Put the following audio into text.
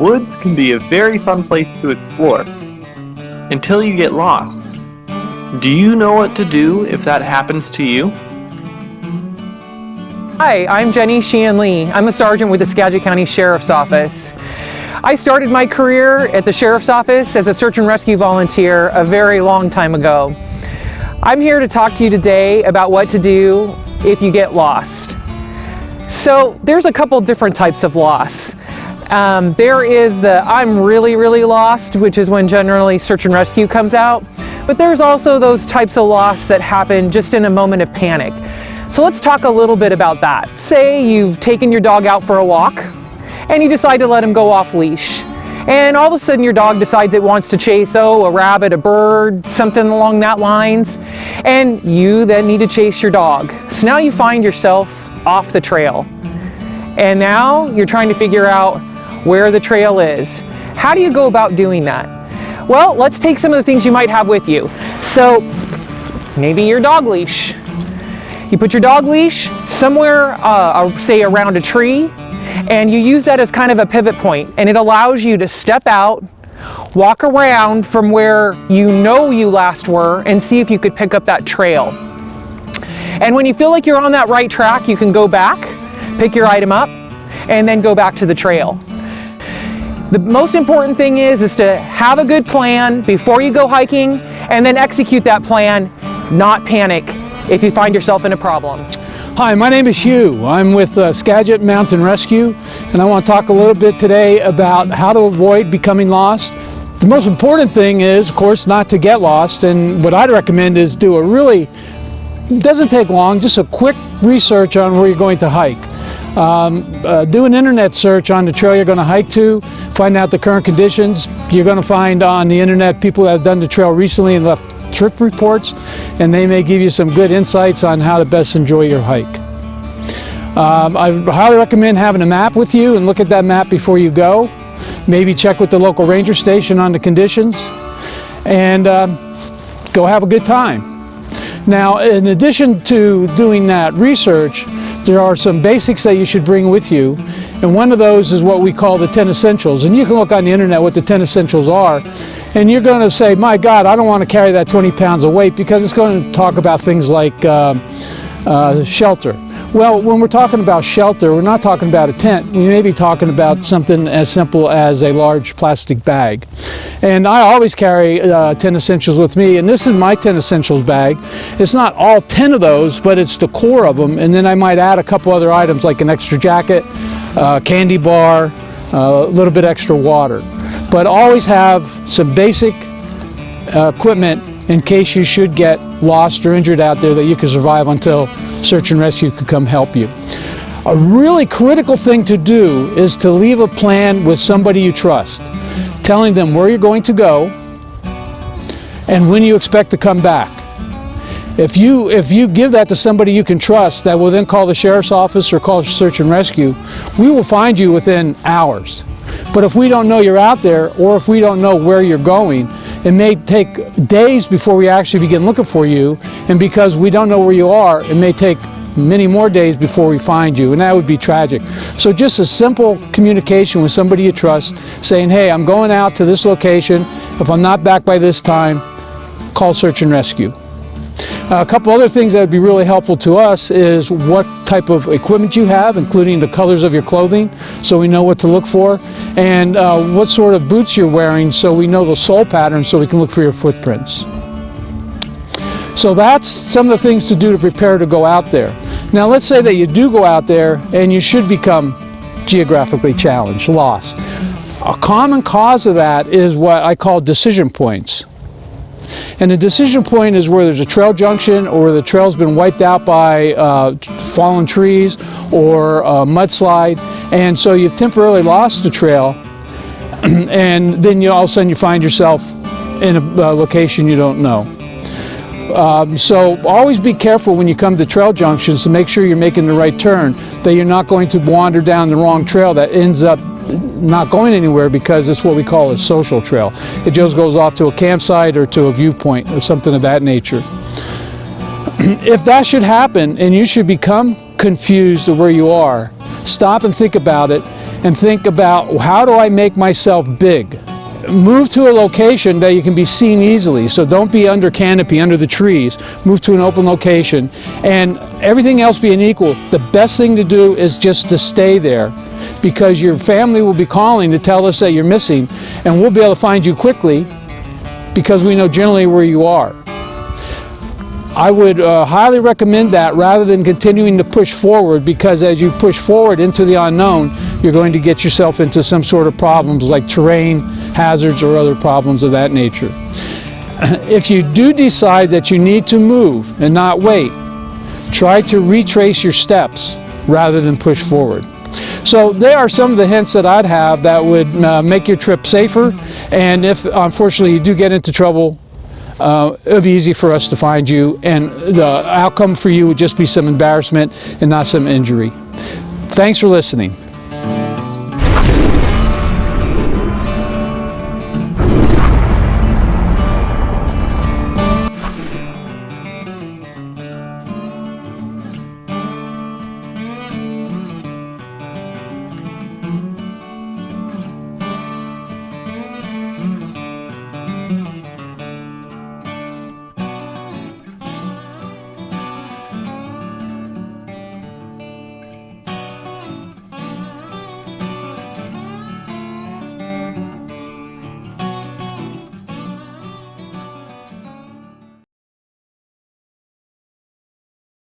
woods can be a very fun place to explore, until you get lost. Do you know what to do if that happens to you? Hi, I'm Jenny Sheehan Lee. I'm a sergeant with the Skagit County Sheriff's Office. I started my career at the Sheriff's Office as a search and rescue volunteer a very long time ago. I'm here to talk to you today about what to do if you get lost. So there's a couple different types of loss. There is the I'm really lost, which is when generally search and rescue comes out. But there's also those types of loss that happen just in a moment of panic. So let's talk a little bit about that. Say you've taken your dog out for a walk and you decide to let him go off leash. And all of a sudden your dog decides it wants to chase, a rabbit, a bird, something along that lines. And you then need to chase your dog. So now you find yourself off the trail. And now you're trying to figure out where the trail is. How do you go about doing that? Well, let's take some of the things you might have with you. So maybe your dog leash. You put your dog leash somewhere, say around a tree, and you use that as kind of a pivot point, and it allows you to step out, walk around from where you know you last were, and see if you could pick up that trail. And when you feel like you're on that right track, you can go back, pick your item up, and then go back to the trail. The most important thing is to have a good plan before you go hiking, and then execute that plan, not panic if you find yourself in a problem. Hi, my name is Hugh. I'm with Skagit Mountain Rescue, and I want to talk a little bit today about how to avoid becoming lost. The most important thing is, of course, not to get lost, and what I'd recommend is do it doesn't take long, just a quick research on where you're going to hike. Do an internet search on the trail you're going to hike to, find out the current conditions. You're going to find on the internet people that have done the trail recently and left trip reports, and they may give you some good insights on how to best enjoy your hike. I highly recommend having a map with you and look at that map before you go. Maybe check with the local ranger station on the conditions, and go have a good time. Now, in addition to doing that research, there are some basics that you should bring with you, and one of those is what we call the 10 essentials. And you can look on the internet what the 10 essentials are, and you're going to say, my God, I don't want to carry that 20 pounds of weight, because it's going to talk about things like shelter. Well, when we're talking about shelter, we're not talking about a tent. We may be talking about something as simple as a large plastic bag. And I always carry 10 essentials with me, and this is my 10 essentials bag. It's not all 10 of those, but it's the core of them, and then I might add a couple other items like an extra jacket, candy bar, a little bit extra water. But always have some basic equipment in case you should get lost or injured out there that you can survive until search and rescue could come help you. A really critical thing to do is to leave a plan with somebody you trust, telling them where you're going to go and when you expect to come back. If you give that to somebody you can trust, that will then call the sheriff's office or call search and rescue, we will find you within hours. But if we don't know you're out there, or if we don't know where you're going, it may take days before we actually begin looking for you, and because we don't know where you are, it may take many more days before we find you, and that would be tragic. So just a simple communication with somebody you trust, saying, hey, I'm going out to this location. If I'm not back by this time, call search and rescue. A couple other things that would be really helpful to us is what type of equipment you have, including the colors of your clothing, so we know what to look for, and what sort of boots you're wearing, so we know the sole pattern, so we can look for your footprints. So that's some of the things to do to prepare to go out there. Now let's say that you do go out there and you should become geographically challenged, lost. A common cause of that is what I call decision points. And the decision point is where there's a trail junction, or the trail's been wiped out by fallen trees or a mudslide, and so you've temporarily lost the trail, and then all of a sudden you find yourself in a location you don't know. So always be careful when you come to trail junctions to make sure you're making the right turn, that you're not going to wander down the wrong trail that ends up not going anywhere, because it's what we call a social trail. It just goes off to a campsite or to a viewpoint or something of that nature. If that should happen and you should become confused of where you are, stop and think about it and think about, how do I make myself big? Move to a location that you can be seen easily. So don't be under canopy, under the trees. Move to an open location. And everything else being equal, the best thing to do is just to stay there, because your family will be calling to tell us that you're missing, and we'll be able to find you quickly because we know generally where you are. I would highly recommend that rather than continuing to push forward, because as you push forward into the unknown, you're going to get yourself into some sort of problems like terrain hazards or other problems of that nature. If you do decide that you need to move and not wait, try to retrace your steps rather than push forward. So there are some of the hints that I'd have that would make your trip safer, and if unfortunately you do get into trouble, it'll be easy for us to find you, and the outcome for you would just be some embarrassment and not some injury. Thanks for listening.